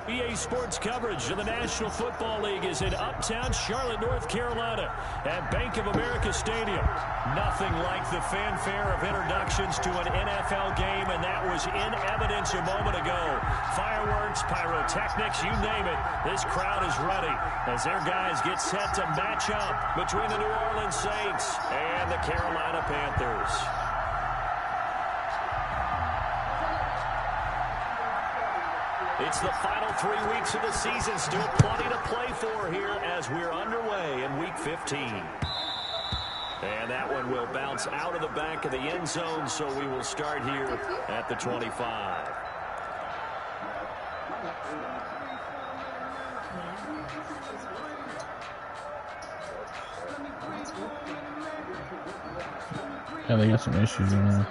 EA Sports coverage of the National Football League is in uptown Charlotte, North Carolina at Bank of America Stadium. Nothing like the fanfare of introductions to an NFL game, and that was in evidence a moment ago. Fireworks, pyrotechnics, you name it. This crowd is ready as their guys get set to match up between the New Orleans Saints and the Carolina Panthers. It's the final 3 weeks of the season. Still plenty to play for here as we're underway in Week 15. And that one will bounce out of the back of the end zone, so we will start here at the 25. Yeah, they got some issues in there.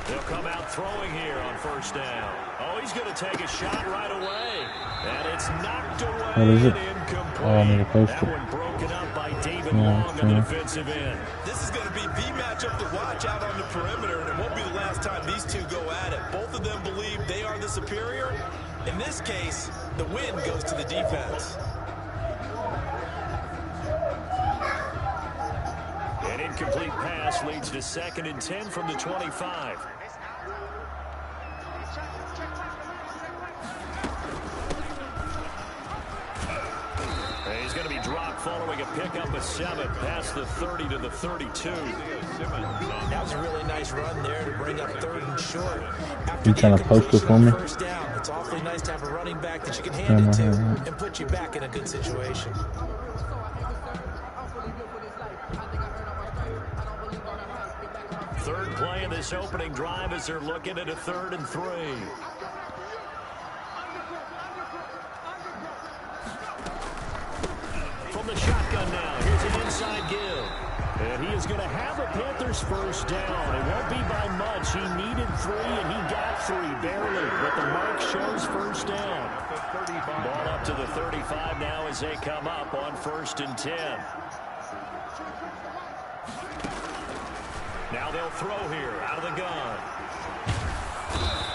They'll come out throwing here on first down. Oh, he's going to take a shot right away. And it's knocked away and incomplete. That one broken up by David Long on the defensive end. This is going to be the matchup to watch out on the perimeter, and it won't be the last time these two go at it. Both of them believe they are the superior. In this case, the win goes to the defense. An incomplete pass leads to 2nd and 10 from the 25. He's going to be dropped following a pickup of 7 past the 30 to the 32. That was a really nice run there to bring up 3rd and short. You trying to post it for me? First down, it's awfully nice to have a running back that you can hand it to and put you back in a good situation. Third play of this opening drive as they're looking at a 3rd and 3. From the shotgun now, here's an inside give. And he is going to have the Panthers first down. It won't be by much. He needed 3, and he got 3, barely. But the mark shows first down. Ball up to the 35 now as they come up on 1st and 10. Now they'll throw here out of the gun.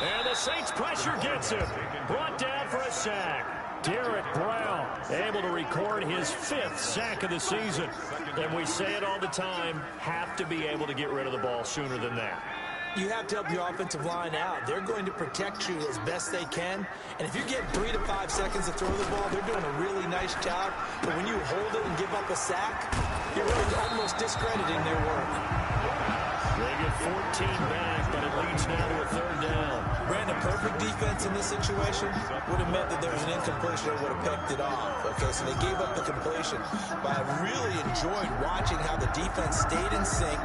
And the Saints pressure gets him. Brought down for a sack. Derek Brown able to record his 5th sack of the season. And we say it all the time, have to be able to get rid of the ball sooner than that. You have to help your offensive line out. They're going to protect you as best they can. And if you get 3 to 5 seconds to throw the ball, they're doing a really nice job. But when you hold it and give up a sack, you're really almost discrediting their work. They get 14 back, but it leads now to a 3rd down. Brandon, perfect defense in this situation would have meant that there was an incompletion that would have picked it off. Okay, so they gave up the completion. But I really enjoyed watching how the defense stayed in sync,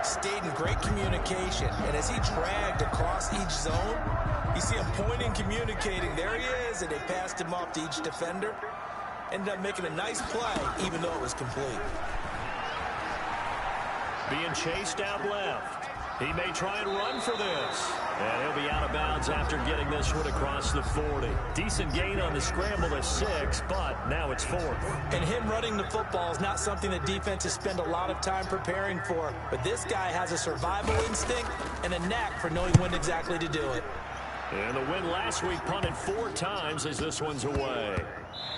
stayed in great communication. And as he dragged across each zone, you see him pointing, communicating. There he is, and they passed him off to each defender. Ended up making a nice play, even though it was complete. Being chased out left. He may try and run for this. And he'll be out of bounds after getting this one across the 40. Decent gain on the scramble to 6, but now it's 4th. And him running the football is not something that defenses spend a lot of time preparing for. But this guy has a survival instinct and a knack for knowing when exactly to do it. And the win last week punted 4 times as this one's away.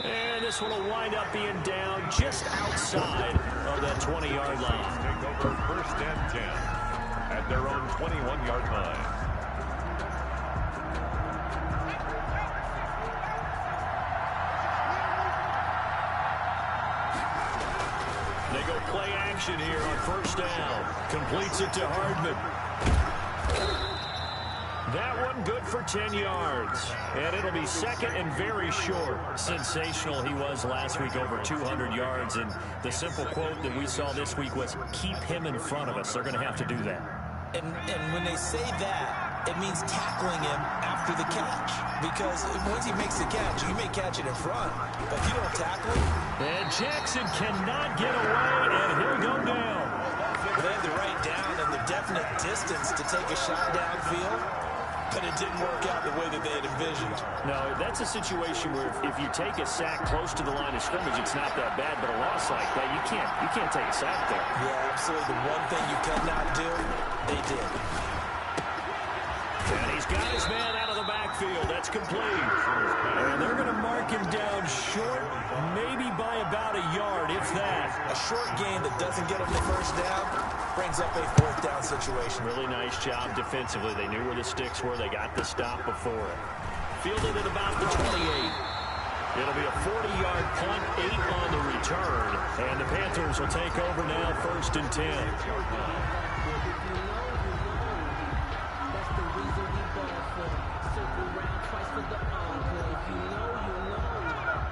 And this one will wind up being down just outside of that 20-yard line. Take over 1st and 10 at their own 21-yard line. They go play action here on 1st down. Completes it to Hardman. That one good for 10 yards. And it'll be 2nd and very short. Sensational he was last week, over 200 yards. And the simple quote that we saw this week was, keep him in front of us. They're going to have to do that. And when they say that, it means tackling him after the catch. Because once he makes the catch, you may catch it in front. But if you don't tackle him... And Jackson cannot get away, and he'll go down. They have the right down and the definite distance to take a shot downfield. but it didn't work out the way that they had envisioned. No, that's a situation where if you take a sack close to the line of scrimmage, it's not that bad, but a loss like that, you can't take a sack there. Yeah, absolutely. The one thing you cannot do, they did. And he's got his man out of the backfield. That's complete. And they're going to mark him down short, maybe by about a yard, if that. A short gain that doesn't get him the first down brings up a fourth down situation. Really nice job defensively. They knew where the sticks were. They got the stop before it. Fielded at about the 28. It'll be a 40-yard punt, 8 on the return. And the Panthers will take over now, 1st and 10.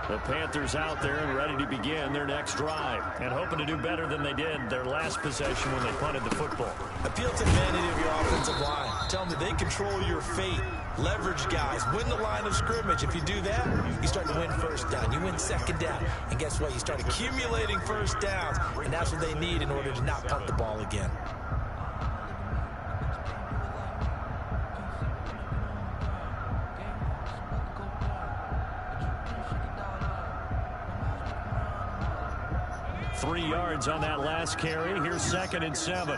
The Panthers out there and ready to begin their next drive and hoping to do better than they did their last possession when they punted the football. Appeal to the vanity of your offensive line. Tell them that they control your fate. Leverage guys. Win the line of scrimmage. If you do that, you start to win first down. You win second down. And guess what? You start accumulating first downs. And that's what they need in order to not punt the ball again. Three yards on that last carry. Here's 2nd and 7.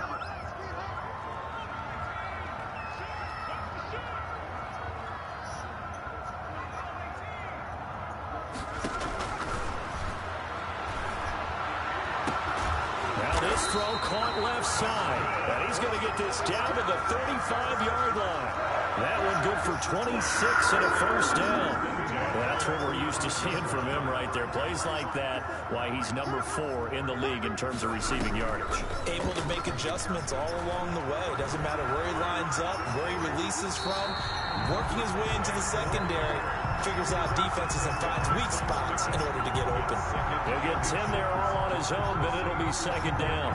Now this throw caught left side. And he's going to get this down to the 35-yard line. That one good for 26 and a first down. Well, that's what we're used to seeing from him right there. Plays like that, why he's number 4 in the league in terms of receiving yardage. Able to make adjustments all along the way. Doesn't matter where he lines up, where he releases from. Working his way into the secondary, figures out defenses and finds weak spots in order to get open. He'll get 10 there all on his own, but it'll be 2nd down.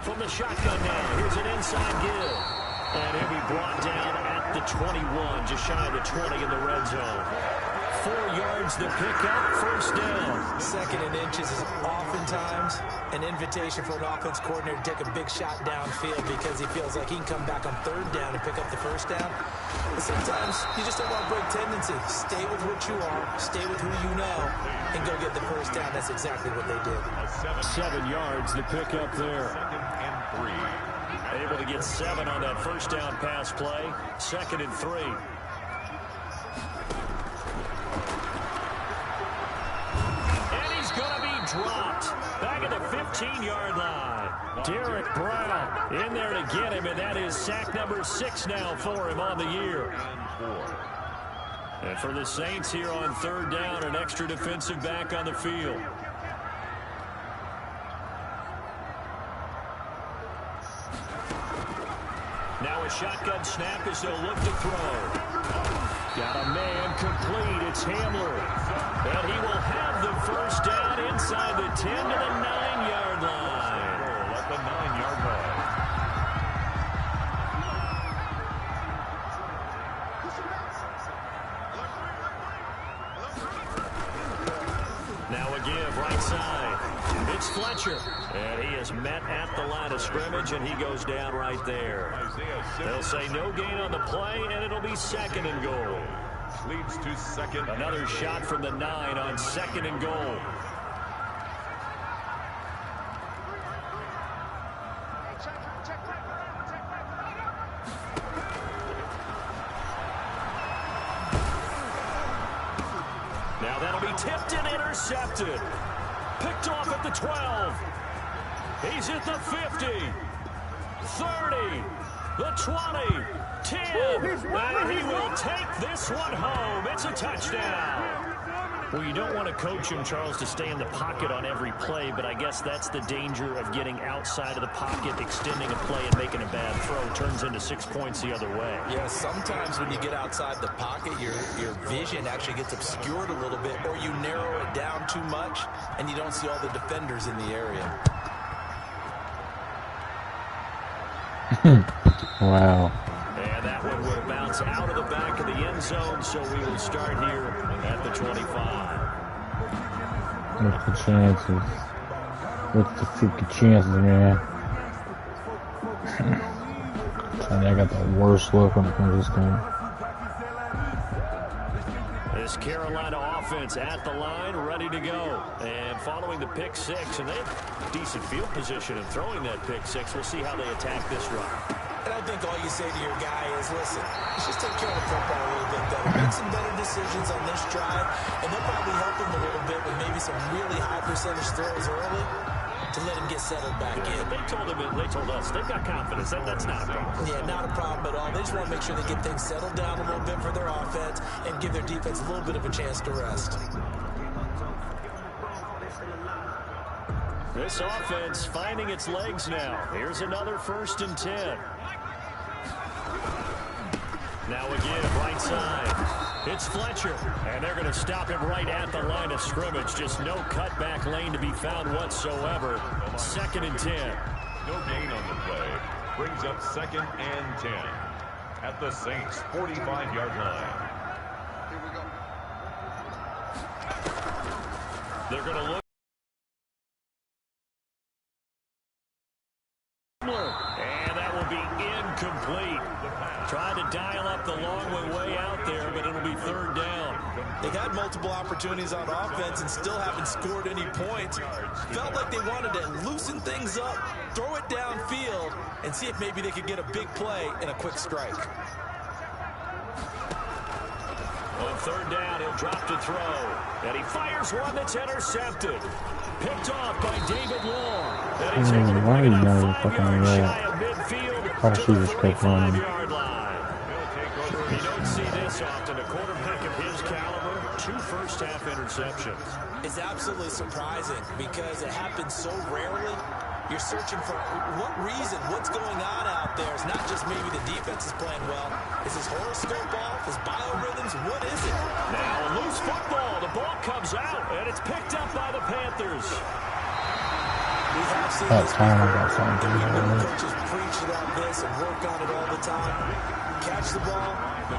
From the shotgun now, here's an inside give. And he'll be brought down at the 21, just shy of the 20 in the red zone. 4 yards to pick up, first down. 2nd and inches is oftentimes an invitation for an offense coordinator to take a big shot downfield because he feels like he can come back on 3rd down and pick up the first down. But sometimes you just don't want to break tendency. Stay with what you are, stay with who you know, and go get the first down. That's exactly what they did. 7 yards to pick up there. 2nd and 3. Able to get 7 on that first down pass play. 2nd and 3. And he's going to be dropped. Back at the 15-yard line. Derek Brown in there to get him, and that is sack number 6 now for him on the year. And for the Saints here on 3rd down, an extra defensive back on the field. Now a shotgun snap as they'll look to throw. Got a man complete. It's Hamler. And he will have the first down inside the 10 to the 9-yard line. At the 9-yard line. Now a give right side. It's Fletcher. And he is met at the line of scrimmage, and he goes down right there. They'll say no gain on the play, and it'll be 2nd and goal. Leads to 2nd. Another shot from the 9 on 2nd and goal. Now that'll be tipped and intercepted. Picked off at the 12. He's at the 50. 30. The 20. 10. And he will take this one home. It's a touchdown. Well, you don't want to coach him, Charles, to stay in the pocket on every play, but I guess that's the danger of getting outside of the pocket, extending a play, and making a bad throw. Turns into 6 points the other way. Yeah, sometimes when you get outside the pocket, your vision actually gets obscured a little bit, or you narrow it down too much, and you don't see all the defenders in the area. Wow. And that one will bounce out of the back of the the end zone, so we will start here at the 25. What's the chances? What's the freaking chances, man? I got the worst look when it comes to this game. This Carolina offense at the line, ready to go. And following the pick six, and they have decent field position in throwing that pick six. We'll see how they attack this run. And I think all you say to your guy is, listen, let's just take care of the football a little bit better. Make some better decisions on this drive, and they'll probably help him a little bit with maybe some really high percentage throws early to let him get settled back in. They told us, they've got confidence. That's not a problem. Yeah, not a problem at all. They just want to make sure they get things settled down a little bit for their offense and give their defense a little bit of a chance to rest. This offense finding its legs now. Here's another 1st and 10. Now again, right side. It's Fletcher, and they're going to stop him right at the line of scrimmage. Just no cutback lane to be found whatsoever. 2nd and 10. No gain on the play. Brings up 2nd and 10 at the Saints' 45-yard line. They're going to look. And that will be incomplete. Trying to dial up the long way out there, but it'll be 3rd down. They've had multiple opportunities on offense and still haven't scored any points. Felt like they wanted to loosen things up, throw it downfield, and see if maybe they could get a big play and a quick strike. On 3rd down, he'll drop to throw. And he fires one that's intercepted. Picked off by David Long. And he's able to bring it up 5 yards shy of midfield to the 45-yard line. You don't see this often. A quarterback of his caliber, 2 first-half interceptions. It's absolutely surprising because it happens so rarely. You're searching for what reason, what's going on out there. It's not just maybe the defense is playing well. Is his horoscope off? His biorhythms? What is it? Now a loose football. The ball comes out, and it's picked up by the Panthers. We have seen That this time I before. got something. The coaches preach about this and work on it all the time. Catch the ball.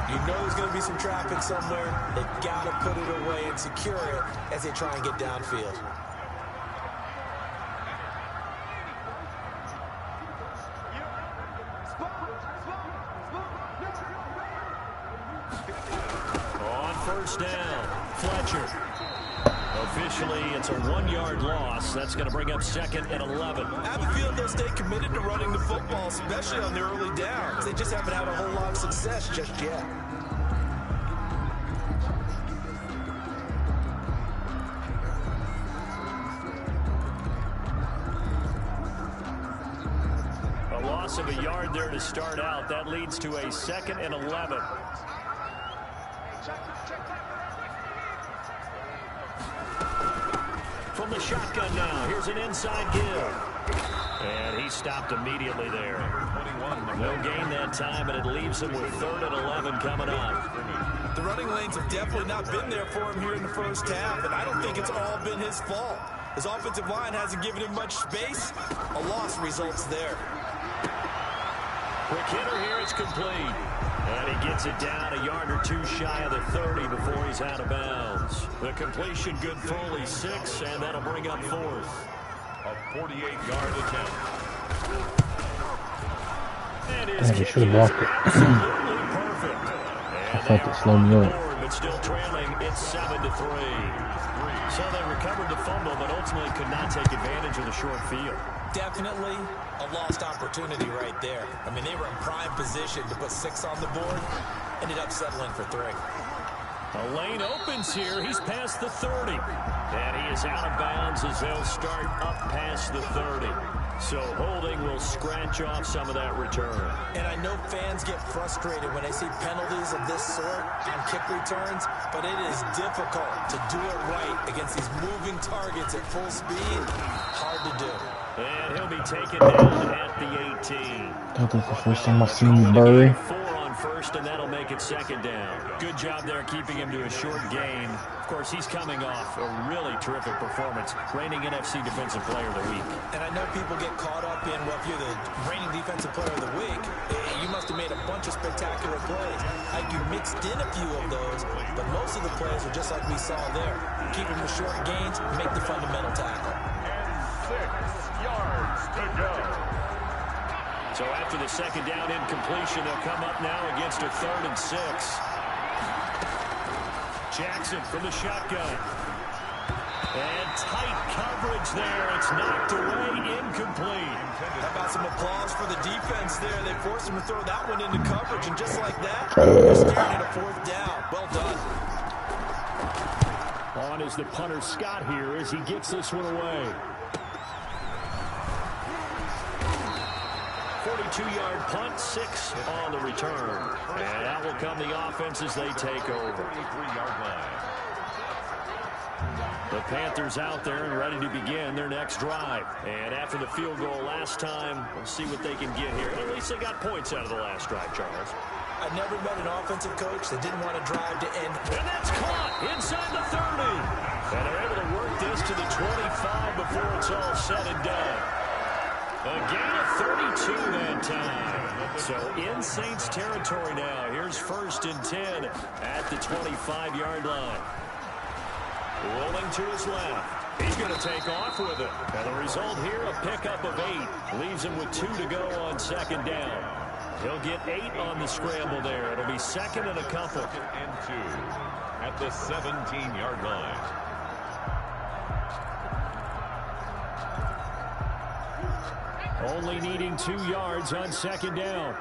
You know there's going to be some traffic somewhere. They got to put it away and secure it as they try and get downfield. On 1st down, Fletcher. Officially, it's a 1-yard loss. That's going to bring up 2nd and 11. I have a feeling they'll stay committed to running the football, especially on the early downs. They just haven't had a whole lot of success just yet. A loss of a yard there to start out. That leads to a 2nd and 11. From the shotgun now, here's an inside give. And he stopped immediately there. No gain that time, and it leaves him with 3rd and 11 coming up. The running lanes have definitely not been there for him here in the first half, and I don't think it's all been his fault. His offensive line hasn't given him much space. A loss results there. Quick hitter here, it's complete. And he gets it down a yard or 2 shy of the 30 before he's out of bounds. The completion good for only 6, and that'll bring up 4th. A 48-yard attempt. And his Yeah, they kick should have is blocked it. absolutely perfect. I And thought they it are slowed me on up. board, but still trailing. It's 7-3. So they recovered the fumble, but ultimately could not take advantage of the short field. Definitely a lost opportunity right there. I mean, they were in prime position to put 6 on the board. Ended up settling for 3. A lane opens here. He's past the 30. And he is out of bounds as they'll start up past the 30. So holding will scratch off some of that return. And I know fans get frustrated when they see penalties of this sort on kick returns, but it is difficult to do it right against these moving targets at full speed. Hard to do. And he'll be taken down at the 18. I think the first time I've seen you bury. 4 on 1st, and that'll make make it second down. Good job there keeping him to a short gain. Of course, he's coming off a really terrific performance, reigning NFC Defensive Player of the Week. And I know people get caught up in, well, if you're the reigning Defensive Player of the Week, you must have made a bunch of spectacular plays. Like you mixed in a few of those, but most of the plays are just like we saw there. Keep them to short gains, make the fundamental tackle. And 6 yards to go. So after the second down incompletion, they'll come up now against a 3rd and 6. Jackson from the shotgun. And tight coverage there. It's knocked away, incomplete. How about some applause for the defense there? They forced him to throw that one into coverage, and just like that, they're staring at a 4th down. Well done. On is the punter Scott here as he gets this one away. 42-yard punt, 6 on the return. And out will come the offense as they take over. 23-yard line. The Panthers out there and ready to begin their next drive. And after the field goal last time, we'll see what they can get here. At least they got points out of the last drive, Charles. I never met an offensive coach that didn't want to drive to end. And that's caught inside the 30. And they're able to work this to the 25 before it's all said and done. A gain of 32 that time. So in Saints territory now. Here's 1st and 10 at the 25-yard line. Rolling to his left. He's going to take off with it. And the result here, a pickup of 8. Leaves him with 2 to go on second down. He'll get 8 on the scramble there. It'll be 2nd and a couple. 2nd and 2 at the 17-yard line. Only needing 2 yards on second down.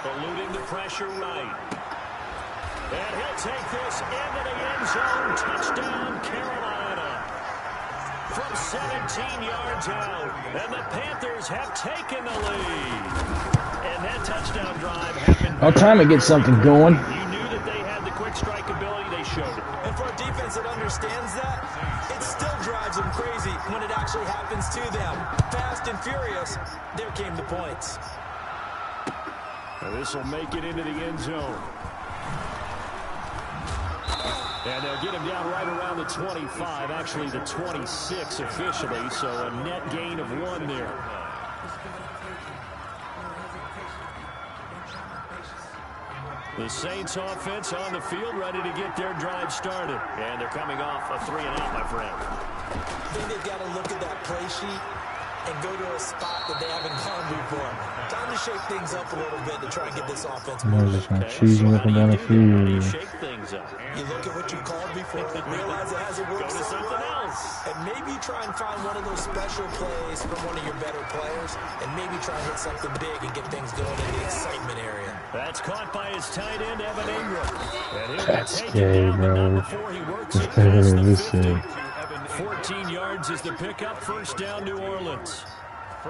Eluding the pressure right. And he'll take this into the end zone. Touchdown, Carolina. From 17 yards out. And the Panthers have taken the lead. And that touchdown drive happened. About time to get something going. You knew that they had the quick strike ability. They showed it. And for a defense that understands that, it still drives them crazy when it actually happens to them. Fast and furious, there came the points. This will make it into the end zone. And they'll get him down right around the 25, actually the 26 officially, so a net gain of 1 there. The Saints offense on the field ready to get their drive started. And they're coming off a 3 and out, my friend. I think they've got to look at that play sheet and go to a spot that they haven't gone before. Time to shake things up a little bit to try and get this offense moving. Just gonna cheesing up and down the field. Shake things up. You look at what you called before, realize it hasn't worked Go to something else. and maybe try and find one of those special plays from one of your better players, and maybe try and hit something big and get things going in the excitement area. That's caught by his tight end, Evan Ingram. And he'll That's be taken gay, down, but bro. not before he works It's it better past than the this 50. thing. 14 yards is the pickup. 1st down, New Orleans.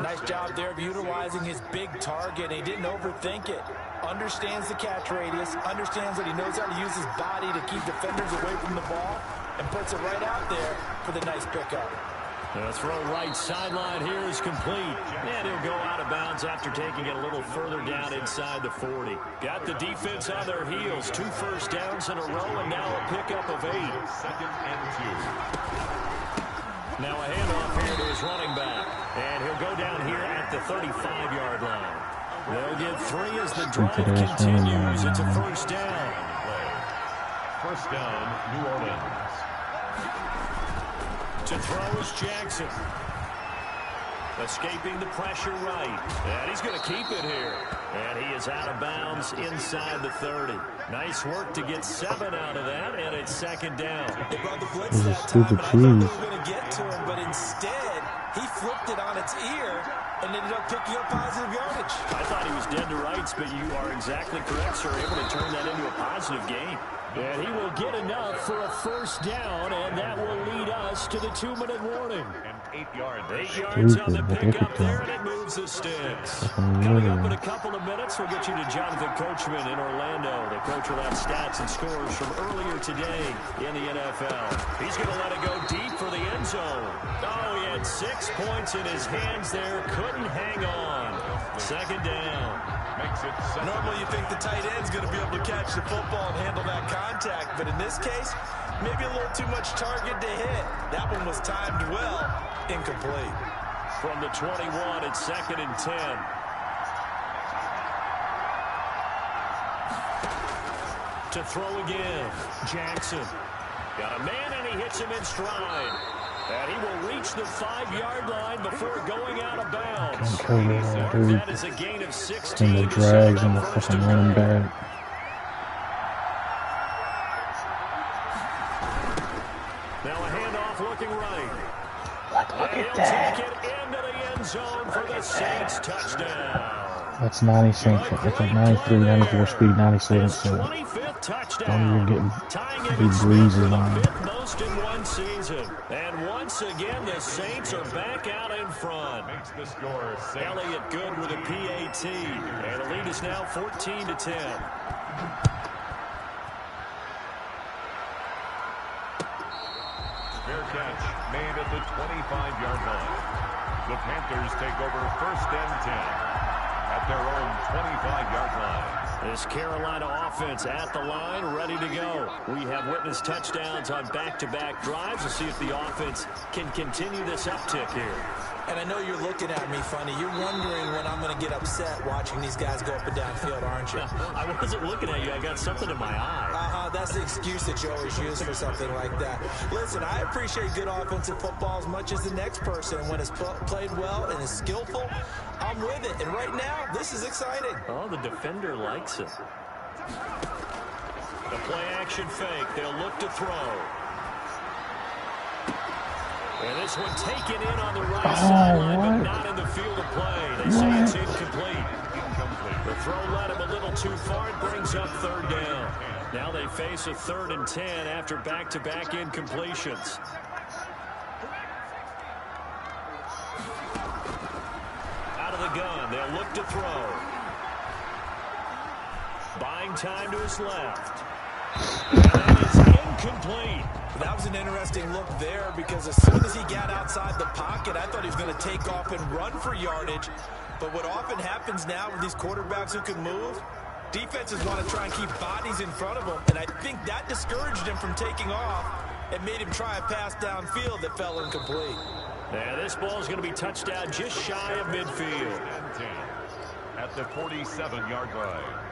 Nice job there of utilizing his big target. He didn't overthink it. Understands the catch radius. Understands that he knows how to use his body to keep defenders away from the ball. And puts it right out there for the nice pickup. The throw right sideline here is complete. And he'll go out of bounds after taking it a little further down inside the 40. Got the defense on their heels. 2 first downs in a row and now a pickup of 8. 2nd and 2. Now a handoff here to his running back. And he'll go down here at the 35-yard line. They'll get 3 as the drive continues. It's a 1st down. 1st down, New Orleans. To throw is Jackson. Escaping the pressure right. And he's going to keep it here. And he is out of bounds inside the 30. Nice work to get 7 out of that, and it's 2nd down. They brought the blitz that time, and I thought they were going to get to him, but instead, he flipped it on its ear and ended up picking up positive yardage. I thought he was dead to rights, but you are exactly correct, sir. Able to turn that into a positive gain. And he will get enough for a 1st down, and that will lead us to the 2-minute warning. And 8 yards. 8 yards on the pickup there, and it moves the sticks. Coming up in a couple of minutes, we'll get you to Jonathan Coachman in Orlando. The coach will have stats and scores from earlier today in the NFL. He's going to let it go deep for the end zone. Oh, he had 6 points in his hands there. Couldn't hang on. Second down. Makes it second. Normally you think the tight end's going to be able to catch the football and handle that contact, but in this case, maybe a little too much target to hit. That one was timed well. Incomplete. From the 21, it's 2nd and 10. To throw again, Jackson. Got a man, and he hits him in stride. And he will reach the 5-yard line before going out of bounds. That is a gain of 16. And the drags and the fucking running back. Now a handoff looking right. Look And at he'll that. take it into the end zone for the Saints touchdown. That's 96. That's like 93, 94 speed, 97. So 25th touchdown. don't even Tying get it big breezes on the it. 5th most in one season. And once again, the Saints are back out in front. Makes the score Saints. Elliott good with a PAT. And the lead is now 14-10. Fair catch made at the 25-yard line. The Panthers take over 1st and 10 at their own 25-yard line. This Carolina offense at the line, ready to go. We have witnessed touchdowns on back-to-back drives. We'll see if the offense can continue this uptick here. And I know you're looking at me funny. You're wondering when I'm going to get upset watching these guys go up and down field, aren't you? I wasn't looking at you. I got something in my eye. That's the excuse that you always use for something like that. Listen, I appreciate good offensive football as much as the next person. When it's played well and is skillful, I'm with it. And right now, this is exciting. Oh, the defender likes it. The play-action fake. They'll look to throw. And this one taken in on the right sideline, but not in the field of play. They say it's incomplete. The throw led him a little too far. It brings up 3rd down. Now they face a 3rd and 10 after back-to-back incompletions. Out of the gun, they'll look to throw. Buying time to his left. And that is incomplete. That was an interesting look there because as soon as he got outside the pocket, I thought he was going to take off and run for yardage. But what often happens now with these quarterbacks who can move, defenses want to try and keep bodies in front of them. And I think that discouraged him from taking off and made him try a pass downfield that fell incomplete. Yeah, this ball is going to be touched down just shy of midfield. At the 47-yard line.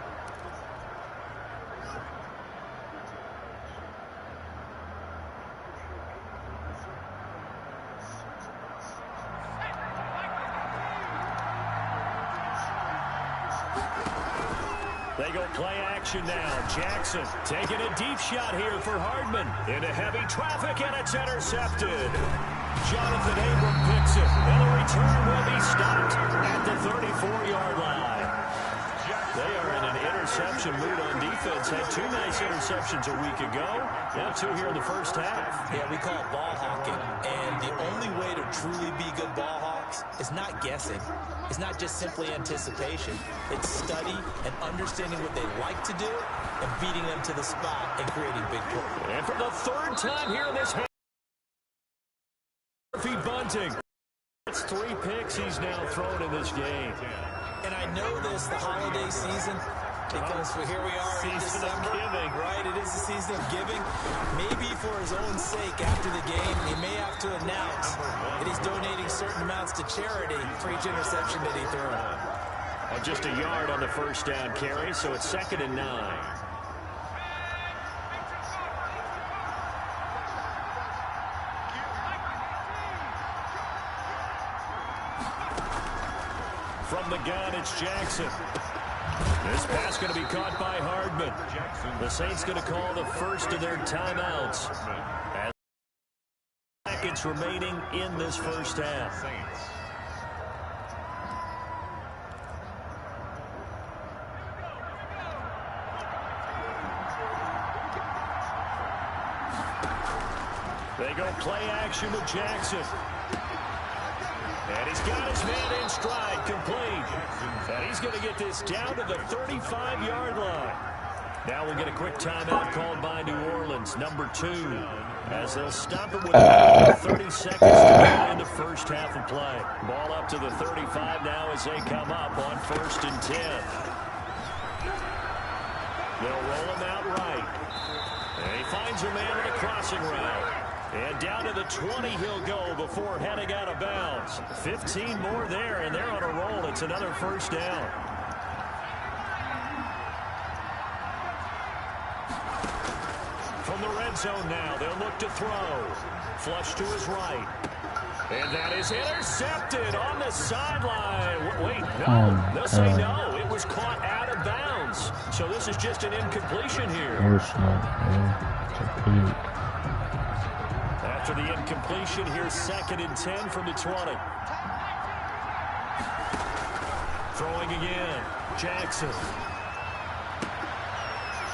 They go play action now. Jackson taking a deep shot here for Hardman. Into heavy traffic, and it's intercepted. Jonathan Abram picks it, and the return will be stopped at the 34-yard line. They are in an interception mood on defense. Had 2 nice interceptions a week ago. Now 2 here in the first half. Yeah, we call it ball hawking. And the only way to truly be good ball hawks is not guessing. It's not just simply anticipation. It's study and understanding what they like to do and beating them to the spot and creating big plays. And for the 3rd time here in this half, Bunting. It's 3 picks he's now thrown in this game. And I know this, the holiday season, because here we are in December, right? It is the season of giving. Maybe for his own sake, after the game, he may have to announce that he's donating certain amounts to charity for each interception that he threw. Just a yard on the first down carry, so it's 2nd and 9. From the gun, it's Jackson. This pass going to be caught by Hardman. The Saints going to call the first of their timeouts. As seconds remaining in this first half. They go play action with Jackson. And he's got his man in stride, complete. And he's going to get this down to the 35-yard line. Now we'll get a quick timeout called by New Orleans, number 2, as they'll stop it with 30 seconds to go in the first half of play. Ball up to the 35 now as they come up on 1st and 10. They'll roll him out right. And he finds a man on the crossing route. And down to the 20 he'll go before heading out of bounds. 15 more there, and they're on a roll. It's another first down. From the red zone now, they'll look to throw. Flush to his right. And that is intercepted on the sideline. Wait, no. They'll say no. It was caught out of bounds. So this is just an incompletion here. After the incompletion, here's 2nd and 10 from the 20. Throwing again. Jackson.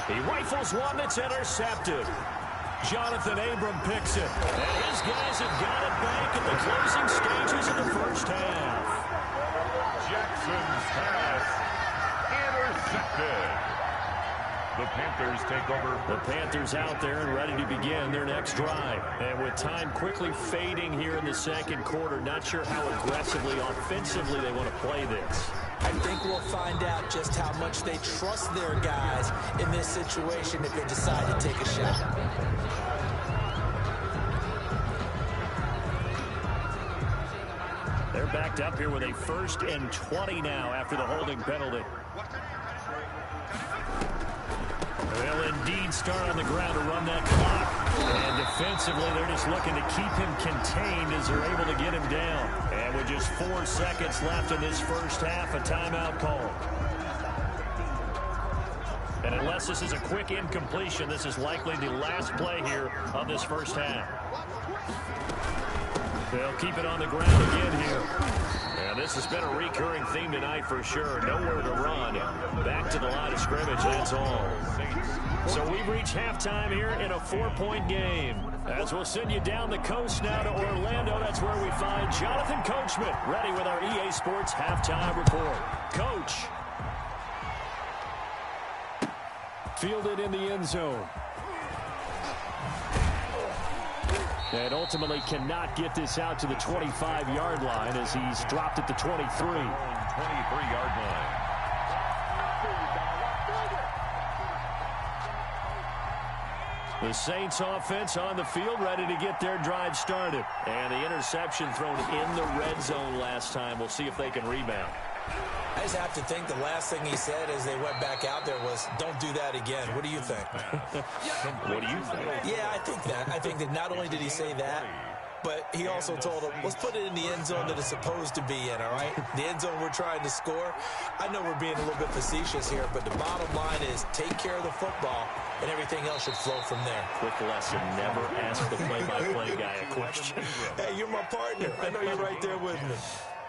He rifles one that's intercepted. Jonathan Abram picks it. And his guys have got it back in the closing stages of the first half. Jackson's pass intercepted. The Panthers take over. The Panthers out there and ready to begin their next drive. And with time quickly fading here in the second quarter, not sure how aggressively, offensively they want to play this. I think we'll find out just how much they trust their guys in this situation if they decide to take a shot. They're backed up here with a 1st and 20 now after the holding penalty. They'll indeed start on the ground to run that clock. And defensively, they're just looking to keep him contained as they're able to get him down. And with just 4 seconds left in this first half, a timeout call. And unless this is a quick incompletion, this is likely the last play here of this first half. They'll keep it on the ground again here. And this has been a recurring theme tonight for sure. Nowhere to run. Back to the line of scrimmage, that's all. So we've reached halftime here in a 4-point game. As we'll send you down the coast now to Orlando, that's where we find Jonathan Coachman, ready with our EA Sports halftime report. Coach. Fielded in the end zone. And ultimately cannot get this out to the 25-yard line as he's dropped at the 23. 23-yard line. The Saints offense on the field ready to get their drive started. And the interception thrown in the red zone last time. We'll see if they can rebound. I just have to think the last thing he said as they went back out there was, don't do that again. What do you think? What do you think? Yeah, I think that. I think that not only did he say that, but he also told them, let's put it in the end zone that it's supposed to be in, all right? The end zone we're trying to score. I know we're being a little bit facetious here, but the bottom line is take care of the football, and everything else should flow from there. Quick lesson, never ask the play-by-play guy a question. Hey, you're my partner. I know you're right there with me.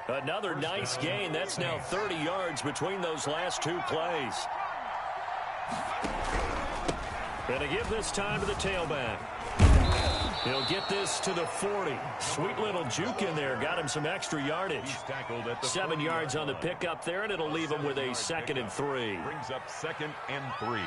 Another nice gain. That's now 30 yards between those last 2 plays. Gonna give this time to the tailback. He'll get this to the 40. Sweet little juke in there. Got him some extra yardage. 7 yards on the pickup there, and it'll leave him with a 2nd and 3. Brings up 2nd and 3.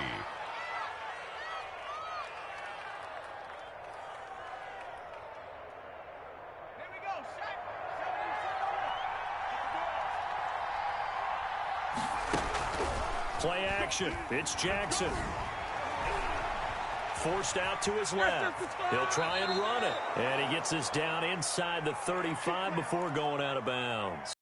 Play action. It's Jackson. Forced out to his left. He'll try and run it. And he gets this down inside the 35 before going out of bounds.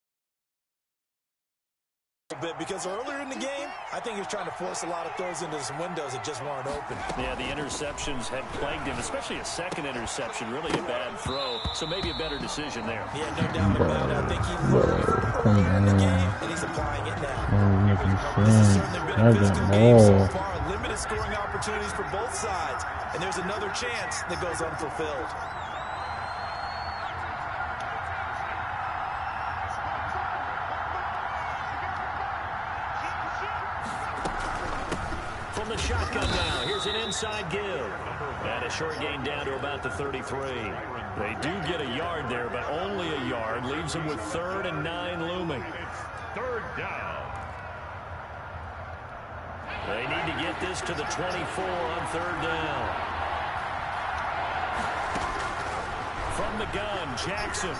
Bit because earlier in the game, I think he was trying to force a lot of throws into some windows that just weren't open. Yeah, the interceptions had plagued him, especially a second interception. Really a bad throw, so maybe a better decision there. Yeah, no doubt about it. I think he learned from earlier in the game, and he's applying it now. This has certainly been a physical game so far. Limited scoring opportunities for both sides, and there's another chance that goes unfulfilled. From the shotgun now, here's an inside give. And a short gain down to about the 33. They do get a yard there, but only a yard. Leaves them with 3rd and 9 looming. It's 3rd down. They need to get this to the 24 on 3rd down. From the gun, Jackson.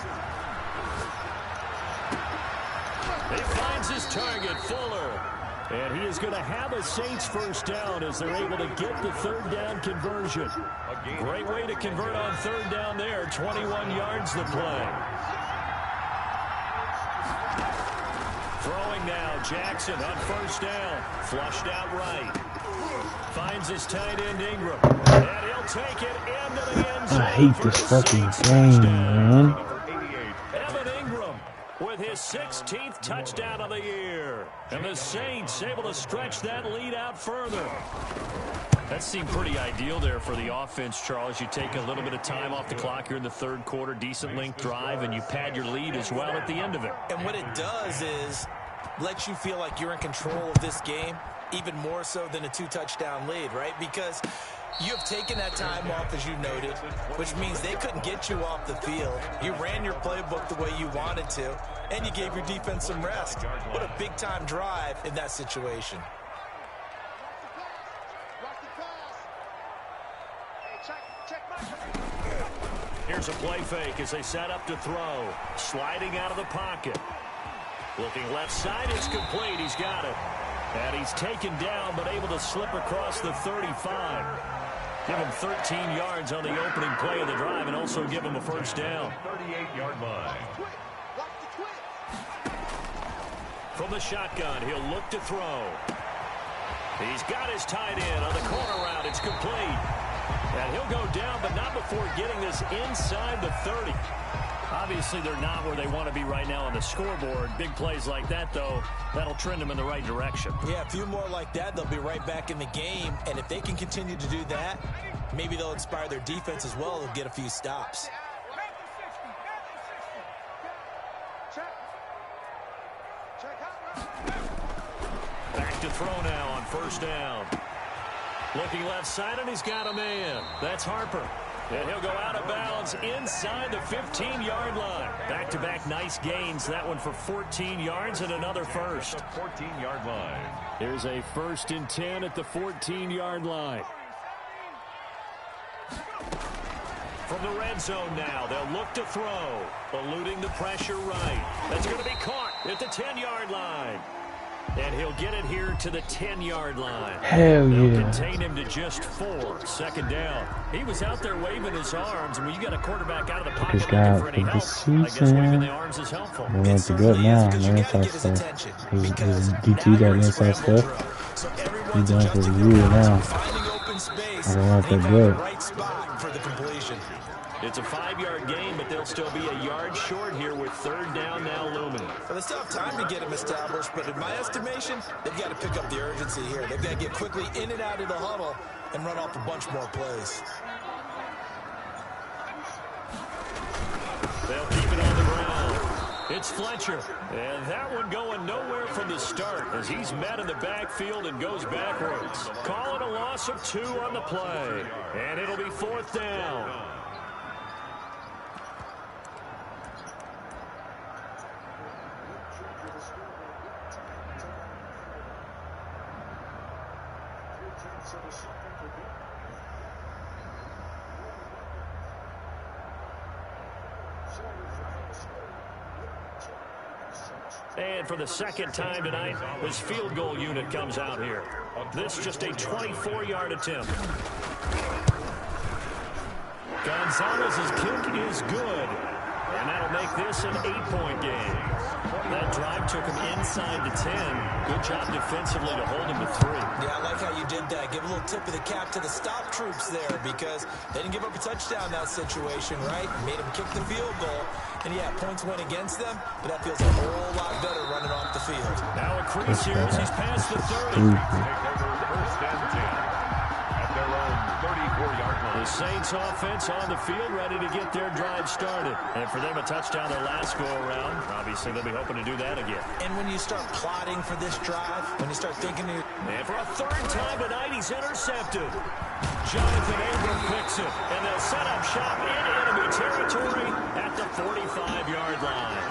He finds his target, Fuller. And he is going to have a Saints first down as they're able to get the third down conversion. Great way to convert on third down there. 21 yards the play. Throwing now, Jackson on first down. Flushed out right. Finds his tight end, Ingram. And he'll take it into the end zone. I hate this fucking game, man. With his 16th touchdown of the year. And the Saints able to stretch that lead out further. That seemed pretty ideal there for the offense, Charles. You take a little bit of time off the clock here in the third quarter, decent length drive, and you pad your lead as well at the end of it. And what it does is let you feel like you're in control of this game, even more so than a 2-touchdown lead, right? Because you have taken that time off, as you noted, which means they couldn't get you off the field. You ran your playbook the way you wanted to, and you gave your defense some rest. What a big-time drive in that situation. Here's a play fake as they set up to throw. Sliding out of the pocket. Looking left side, it's complete. He's got it. And he's taken down, but able to slip across the 35. Give him 13 yards on the opening play of the drive and also give him a first down. 38-yard line. From the shotgun, he'll look to throw. He's got his tight end on the corner route. It's complete. And he'll go down, but not before getting this inside the 30. Obviously, they're not where they want to be right now on the scoreboard. Big plays like that, though, that'll trend them in the right direction. Yeah, a few more like that, they'll be right back in the game. And if they can continue to do that, maybe they'll inspire their defense as well. They'll get a few stops. Back to throw now on first down. Looking left side, and he's got a man. That's Harper. And he'll go out of bounds inside the 15-yard line. Back-to-back nice gains. That one for 14 yards and another first. 14-yard line. Here's a 1st and 10 at the 14-yard line. From the red zone now, they'll look to throw. Eluding the pressure right. That's going to be caught at the 10-yard line. And he'll get it here to the 10-yard line. Hell They'll yeah. contain him to just 4. 2nd down. He was out there waving his arms, and when you got a quarterback out of the pocket looking for any help, I guess waving the arms is helpful. We're going to good now on the inside stuff. His DT got inside stuff. He's done for the year now. I don't like that good. Right spot for the completion. It's a 5-yard gain, but they'll still be a yard short here with 3rd down now looming. Well, they still have time to get him established, but in my estimation, they've got to pick up the urgency here. They've got to get quickly in and out of the huddle and run off a bunch more plays. They'll keep it on the ground. It's Fletcher. And that one going nowhere from the start as he's met in the backfield and goes backwards. Calling a loss of 2 on the play. And it'll be 4th down. And for the 2nd time tonight, this field goal unit comes out here. This just a 24-yard attempt. Gonzalez's kick is good. And that'll make this an 8-point game. That drive took him inside the 10. Good job defensively to hold him to 3. Yeah, I like how you did that. Give a little tip of the cap to the stop troops there because they didn't give up a touchdown in that situation, right? Made them kick the field goal. And, yeah, points went against them, but that feels a whole lot better running off the field. Now a crease here as he's past the 30. Take over 1st and 10 at their own 34-yard line. The Saints offense on the field ready to get their drive started. And for them, a touchdown their last go-around. Obviously, they'll be hoping to do that again. And when you start plotting for this drive, when you start thinking... And for a 3rd time tonight, he's intercepted. Jonathan Abram picks it. And they'll set up shop in enemy territory at the 45-yard line.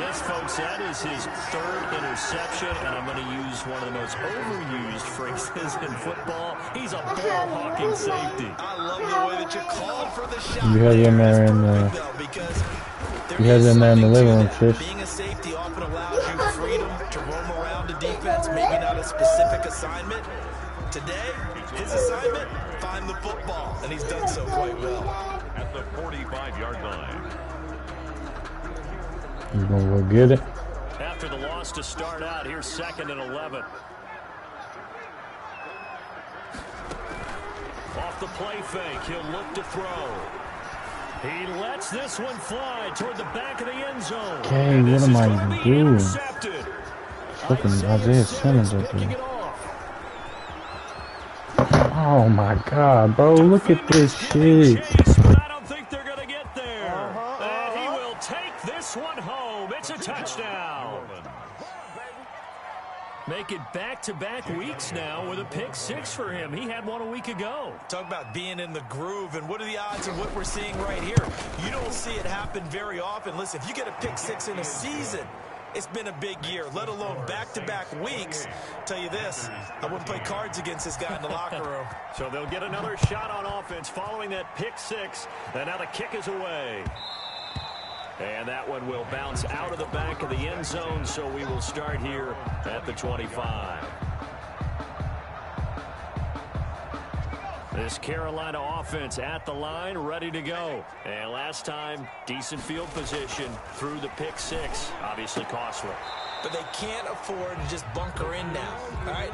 Yes, folks, that is his third interception, and I'm going to use one of the most overused phrases in football. He's a ball-hawking safety. I love the way that you called for the shot. You have him there in the living room, Trish. Being a safety often allows you freedom to roam around a defense, maybe not a specific assignment. Today, his assignment, find the football, and he's done so quite well. At the 45-yard line. He's going to go get it. After the loss to start out, here's 2nd and 11. Off the play fake, he'll look to throw. He lets this one fly toward the back of the end zone. Okay, what am I doing? Fucking Isaiah Simmons up here. Oh my God, bro, look at this shit. I don't think they're going to get there. And he will take this one home. It's a touchdown. Make it back-to-back weeks now with a pick 6 for him. He had one a week ago. Talk about being in the groove, and what are the odds of what we're seeing right here? You don't see it happen very often. Listen, if you get a pick 6 in a season, it's been a big year, let alone back-to-back weeks. Tell you this, I wouldn't play cards against this guy in the locker room. So they'll get another shot on offense following that pick 6, and now the kick is away. And that one will bounce out of the back of the end zone, so we will start here at the 25. This Carolina offense at the line, ready to go. And last time, decent field position through the pick 6. Obviously costly. But they can't afford to just bunker in now. All right,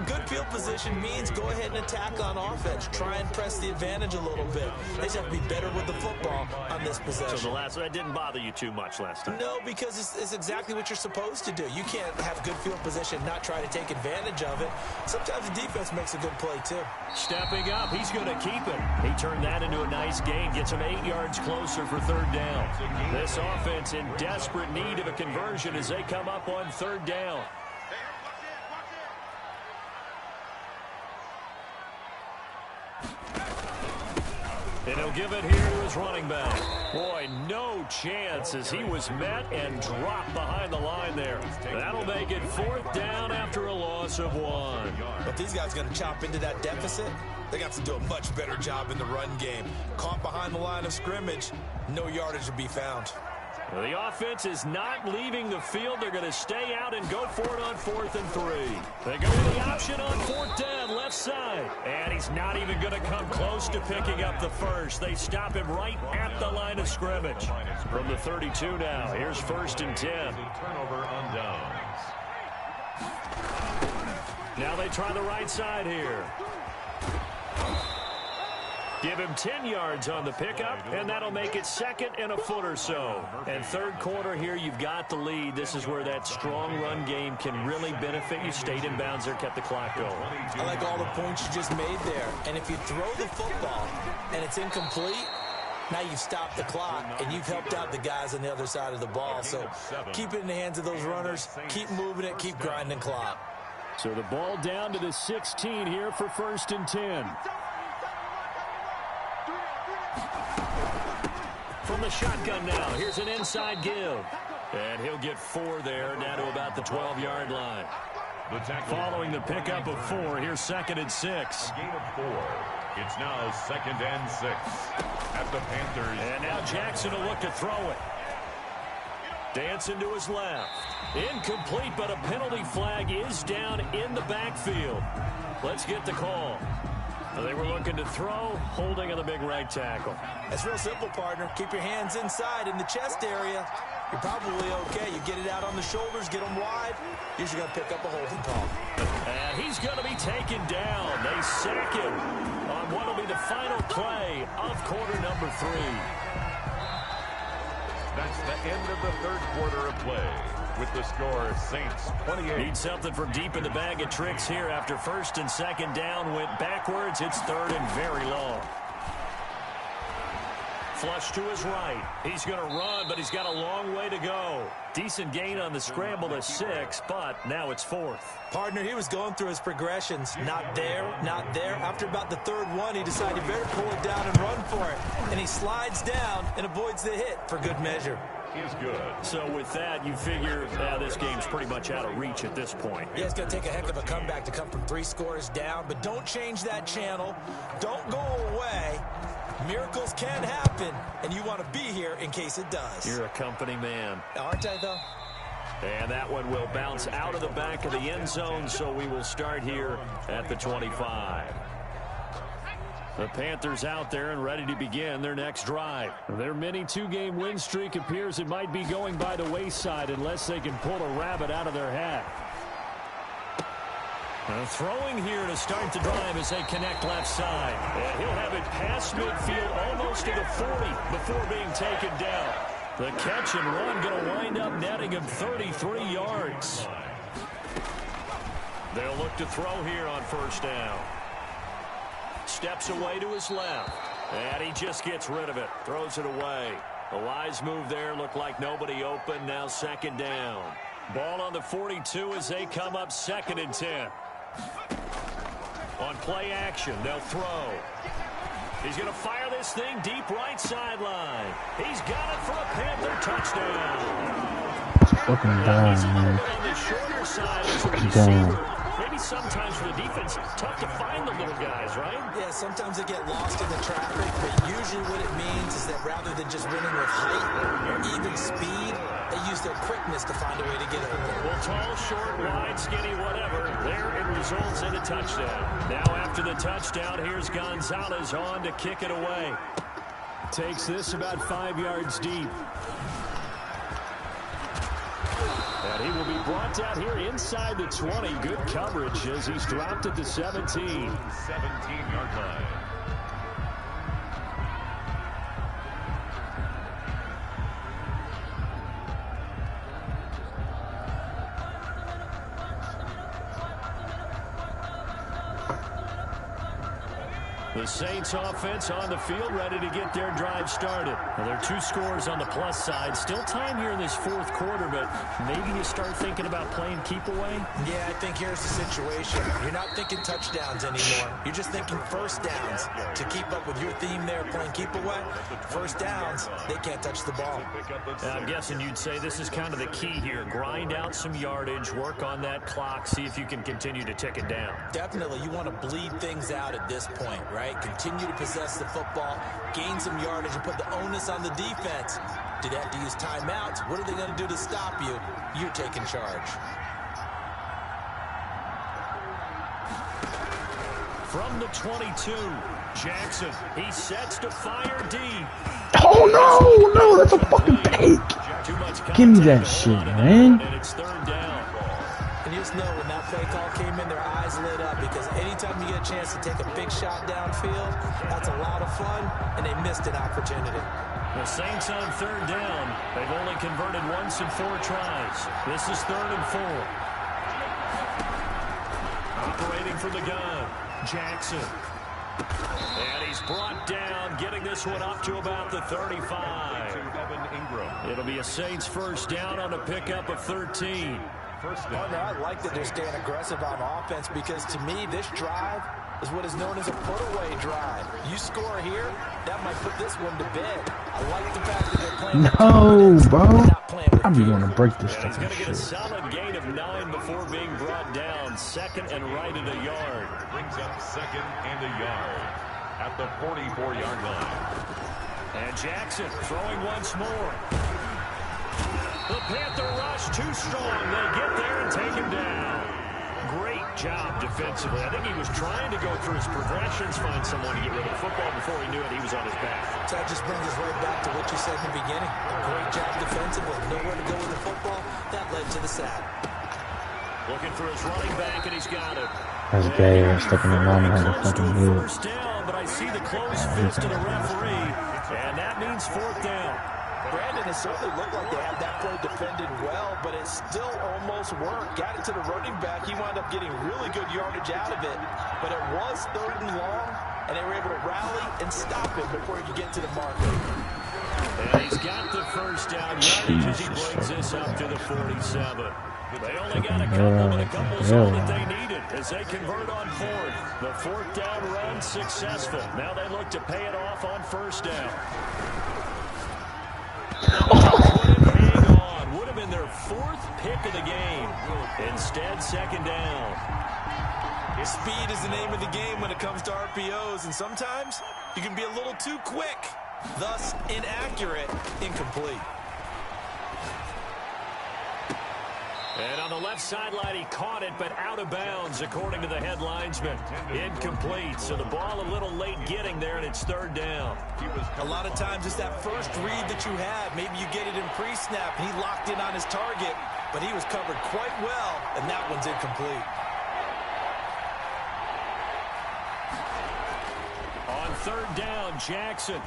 good field position means go ahead and attack on offense. Try and press the advantage a little bit. They just have to be better with the football on this possession. So that didn't bother you too much last time? No, because it's exactly what you're supposed to do. You can't have good field position, not try to take advantage of it. Sometimes the defense makes a good play, too. Stepping up, he's going to keep it. He turned that into a nice gain, gets him 8 yards closer for 3rd down. This offense in desperate need of a conversion as they come up on 3rd down. And he'll give it here to his running back. Boy, no chance as he was met and dropped behind the line there. That'll make it 4th down after a loss of 1. But these guys are going to chop into that deficit. They got to do a much better job in the run game. Caught behind the line of scrimmage, no yardage to be found. Well, the offense is not leaving the field. They're going to stay out and go for it on 4th and 3. They go with the option on 4th down, left side. And he's not even going to come close to picking up the first. They stop him right at the line of scrimmage. From the 32 now, here's 1st and 10. Turnover on downs. Now they try the right side here. Give him 10 yards on the pickup, and that'll make it 2nd and a foot or so. And 3rd quarter here, you've got the lead. This is where that strong run game can really benefit you. Stayed in bounds there, kept the clock going. I like all the points you just made there. And if you throw the football and it's incomplete, now you've stopped the clock, and you've helped out the guys on the other side of the ball. So keep it in the hands of those runners. Keep moving it. Keep grinding clock. So the ball down to the 16 here for 1st and 10. From the shotgun now, here's an inside give. And he'll get 4 there, down to about the 12-yard line. Following the pickup of 4, here's 2nd and 6. Gain of 4. It's now 2nd and 6 at the Panthers. And now Jackson will look to throw it. Dancing to his left. Incomplete, but a penalty flag is down in the backfield. Let's get the call. They were looking to throw, holding on the big right tackle. That's real simple, partner. Keep your hands inside in the chest area. You're probably okay. You get it out on the shoulders, get them wide. Usually going to pick up a holding call. And he's going to be taken down. They sack him on what will be the final play of quarter number 3. That's the end of the 3rd quarter of play. With the score, Saints 28. Need something from deep in the bag of tricks here after 1st and 2nd down. Went backwards. It's 3rd and very long. Flush to his right. He's going to run, but he's got a long way to go. Decent gain on the scramble to 6, but now it's 4th. Partner, he was going through his progressions. Not there, not there. After about the 3rd one, he decided he better pull it down and run for it. And he slides down and avoids the hit for good measure. is good. So with that, you figure this game's pretty much out of reach at this point. Yeah, it's going to take a heck of a comeback to come from 3 scores down, but don't change that channel. Don't go away. Miracles can happen, and you want to be here in case it does. You're a company man. Aren't I, though? And that one will bounce out of the back of the end zone, so we will start here at the 25. The Panthers out there and ready to begin their next drive. Their mini 2-game win streak appears it might be going by the wayside unless they can pull a rabbit out of their hat. Throwing here to start the drive as they connect left side. And he'll have it past midfield almost to the 40 before being taken down. The catch and run going to wind up netting him 33 yards. They'll look to throw here on first down. Steps away to his left. And he just gets rid of it. Throws it away. A wise move there. Looked like nobody open. Now second down. Ball on the 42 as they come up 2nd and 10. On play action, they'll throw. He's going to fire this thing deep right sideline. He's got it for a Panther touchdown. Fucking down, man. On the shorter side as a Fucking receiver. down. Maybe sometimes for the defense, it's tough to find the little guys, right? Yeah, sometimes they get lost in the traffic, but usually what it means is that rather than just winning with height or even speed, they use their quickness to find a way to get open. Well, tall, short, wide, skinny, whatever, there it results in a touchdown. Now after the touchdown, here's Gonzalez on to kick it away. Takes this about 5 yards deep. And he will be brought out here inside the 20. Good coverage as he's dropped at the 17. 17-yard line. The Saints offense on the field, ready to get their drive started. Well, there are 2 scores on the plus side. Still time here in this 4th quarter, but maybe you start thinking about playing keep away? Yeah, I think here's the situation. You're not thinking touchdowns anymore. You're just thinking first downs. To keep up with your theme there, playing keep away, first downs, they can't touch the ball. I'm guessing you'd say this is kind of the key here. Grind out some yardage, work on that clock, see if you can continue to tick it down. Definitely, you want to bleed things out at this point, right? Continue to possess the football, gain some yardage, and put the onus on the defense. Do they have to use timeouts? What are they going to do to stop you? You're taking charge. From the 22, Jackson, he sets to fire deep. Oh, no, that's a fucking fake. Give me that shit, man. And it's 3rd down. And you just know when that play call came in, their eyes lit up because anytime you get a chance to take a big shot downfield, that's a lot of fun, and they missed an opportunity. The Saints on 3rd down. They've only converted once in 4 tries. This is 3rd and 4. Operating from the gun, Jackson. And he's brought down, getting this one up to about the 35. It'll be a Saints first down on a pickup of 13. Partner, I like that they're staying aggressive on offense because to me, this drive is what is known as a put-away drive. You score here, that might put this one to bed. I like the fact that they're playing. No, bro. I be want to break this He's fucking going to get a shit. solid gain of 9 before being brought down. 2nd and right at a yard. Brings up 2nd and a yard at the 44-yard line. And Jackson throwing once more. The Panther rush too strong. They get there and take him down. Great job defensively. I think he was trying to go through his progressions, find someone to get rid of the football. Before he knew it, he was on his back. So that just brings us right back to what you said in the beginning. A great job defensively. Nowhere to go with the football. That led to the sack. Looking for his running back, and he's got it. That's gay. I'm stepping in line behind the fucking wheel. First down, but I see the closed fist of the referee, and that means 4th down. Brandon, it certainly looked like they had that play defended well, but it still almost worked. Got it to the running back. He wound up getting really good yardage out of it, but it was 3rd and long, and they were able to rally and stop it before he could get to the marker. And he's got the first down yardage as he brings this up to the 47. They only got a couple, but a couple's all that they needed as they convert on 4th. The 4th down run successful. Now they look to pay it off on 1st down. Speed is the name of the game when it comes to RPOs, and sometimes you can be a little too quick, thus inaccurate, incomplete. And on the left sideline, he caught it, but out of bounds, according to the head linesman. Incomplete, so the ball a little late getting there, and it's third down. A lot of times it's that first read that you have. Maybe you get it in pre-snap, and he locked in on his target, but he was covered quite well, and that one's incomplete. On third down, Jackson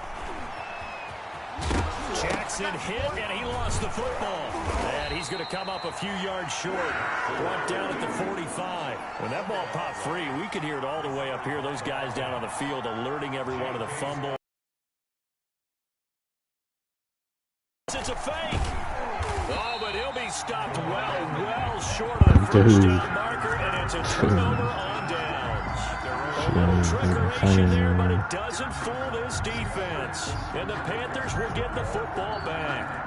hit, and he lost the football. And he's going to come up a few yards short. Brought down at the 45. When that ball popped free, we could hear it all the way up here. Those guys down on the field alerting everyone of the fumble. It's a fake. Oh, but he'll be stopped well short of the first down marker, and it's a turnover on downs. A little trickeration there, but it doesn't fool this defense. And the Panthers will get the football back.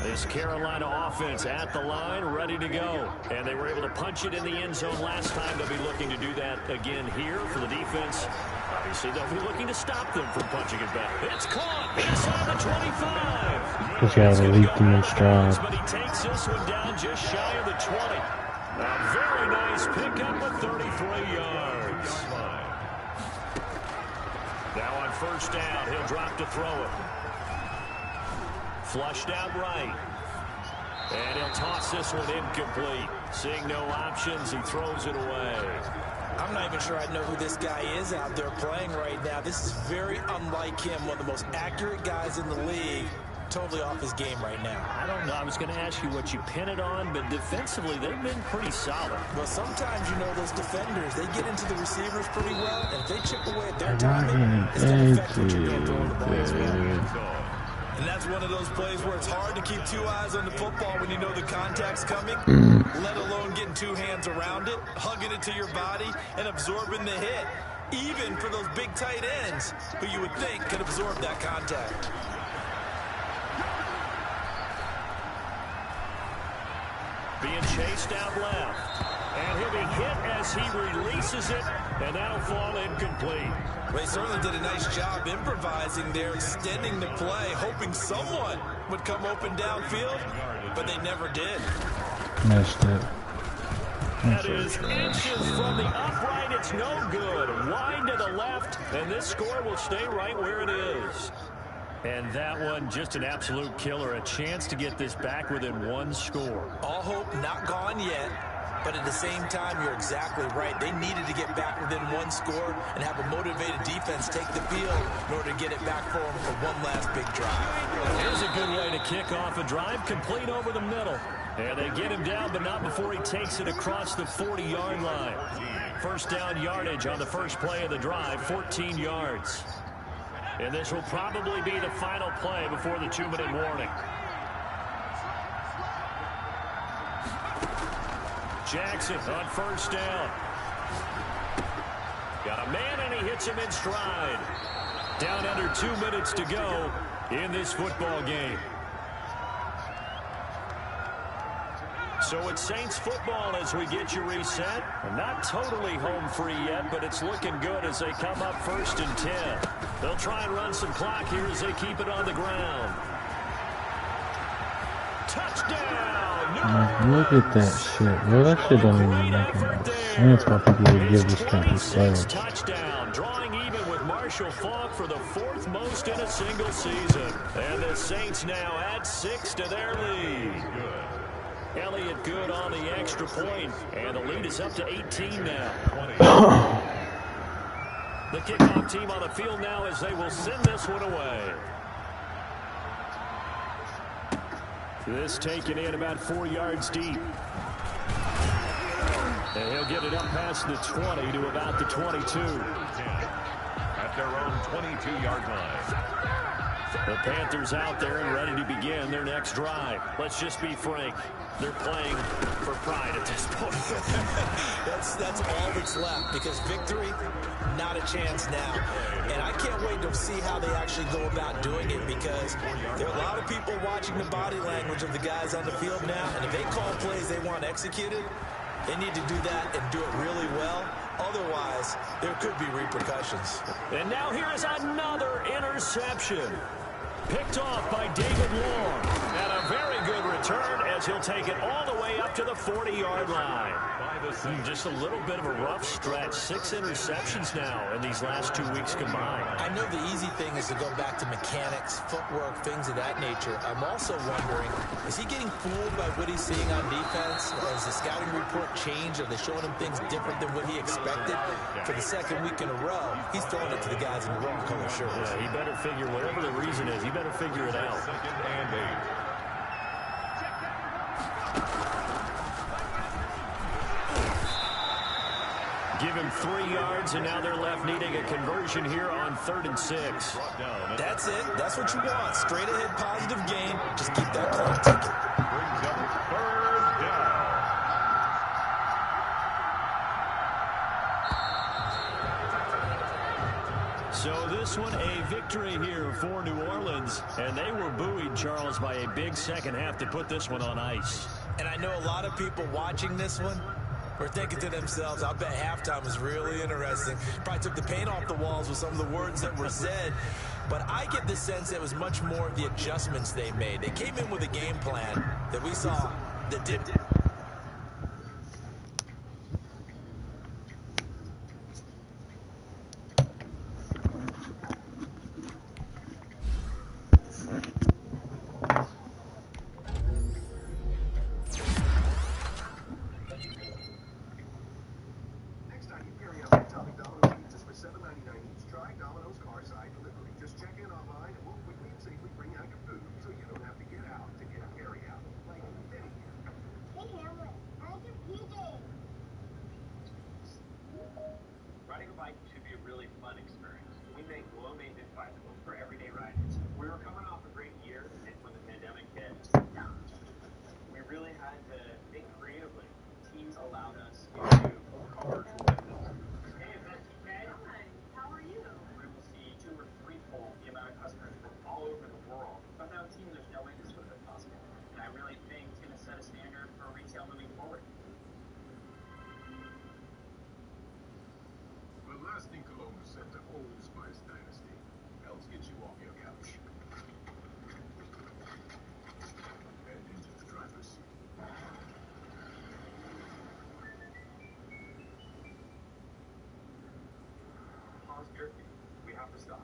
This Carolina offense at the line, ready to go. And they were able to punch it in the end zone last time. They'll be looking to do that again here for the defense. Obviously, they'll be looking to stop them from punching it back. It's caught inside the 25. He's got to leap in stride. But he takes this one down just shy of the 20. A very nice pickup of 33 yards. Now on first down, he'll drop to throw it. Flushed out right. And he'll toss this one incomplete. Seeing no options, he throws it away. I'm not even sure I know who this guy is out there playing right now. This is very unlike him, one of the most accurate guys in the league. Totally off his game right now. I don't know. I was going to ask you what you pin it on, but defensively, they've been pretty solid. Well, sometimes, you know, those defenders, they get into the receivers pretty well, and if they chip away at their timing, it's going to affect what you're doing throwing the ball as well. And that's one of those plays where it's hard to keep two eyes on the football when you know the contact's coming, let alone getting two hands around it, hugging it to your body, and absorbing the hit, even for those big tight ends who you would think could absorb that contact. Being chased out left. And he'll be hit as he releases it, and that'll fall incomplete. Well, he certainly did a nice job improvising there, extending the play, hoping someone would come open downfield, but they never did. Missed it. That is inches from the upright. It's no good. Wide to the left, and this score will stay right where it is. And that one, just an absolute killer. A chance to get this back within one score. All hope not gone yet. But at the same time, you're exactly right. They needed to get back within one score and have a motivated defense take the field in order to get it back for them for one last big drive. Here's a good way to kick off a drive, complete over the middle. And they get him down, but not before he takes it across the 40-yard line. First down yardage on the first play of the drive, 14 yards. And this will probably be the final play before the 2-minute warning. Jackson on first down. Got a man, and he hits him in stride. Down under 2 minutes to go in this football game. So it's Saints football as we get you reset. Not totally home free yet, but it's looking good as they come up 1st and 10. They'll try and run some clock here as they keep it on the ground. Touchdown! Look at that shit, bro. That shit don't even make any sense why people would give this kind of stuff. Touchdown, drawing even with Marshall Faulk for the 4th most in a single season. And the Saints now add 6 to their lead. Elliott good on the extra point, and the lead is up to 18 now. The kickoff team on the field now as they will send this one away. This taken in about 4 yards deep. And he'll get it up past the 20 to about the 22. at their own 22-yard line. The Panthers out there and ready to begin their next drive. Let's just be frank. They're playing for pride at this point. that's all that's left, because victory, not a chance now. And I can't wait to see how they actually go about doing it, because there are a lot of people watching the body language of the guys on the field now, and if they call plays they want executed, they need to do that and do it really well. Otherwise, there could be repercussions. And now here is another interception. Picked off by David Long. And a very good return as he'll take it all the way up to the 40-yard line. Just a little bit of a rough stretch. 6 interceptions now in these last 2 weeks combined. I know the easy thing is to go back to mechanics, footwork, things of that nature. I'm also wondering, is he getting fooled by what he's seeing on defense? Has the scouting report changed? Are they showing him things different than what he expected? For the second week in a row, he's throwing it to the guys in the wrong color shirts. Yeah, he better figure, whatever the reason is, he better figure it out. 2nd and 8. Give him 3 yards, and now they're left needing a conversion here on 3rd and 6. That's it. That's what you want. Straight ahead, positive gain. Just keep that clock ticking. Brings up 3rd down. So this one, a victory here for New Orleans. And they were buoyed, Charles, by a big second half to put this one on ice. And I know a lot of people watching this one were thinking to themselves, I bet halftime was really interesting. Probably took the paint off the walls with some of the words that were said. But I get the sense it was much more of the adjustments they made. They came in with a game plan that we saw that did. We have to stop.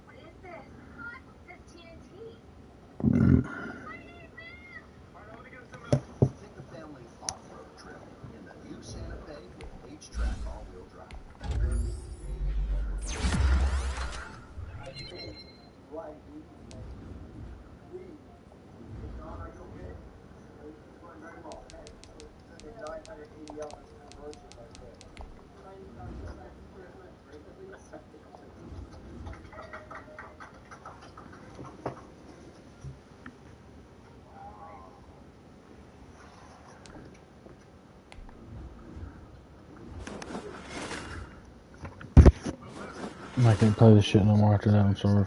What is this? This TNT. Take the family off-road trip in the new Santa Fe with H-Track all-wheel drive. I can't play this shit no more after that, I'm sorry.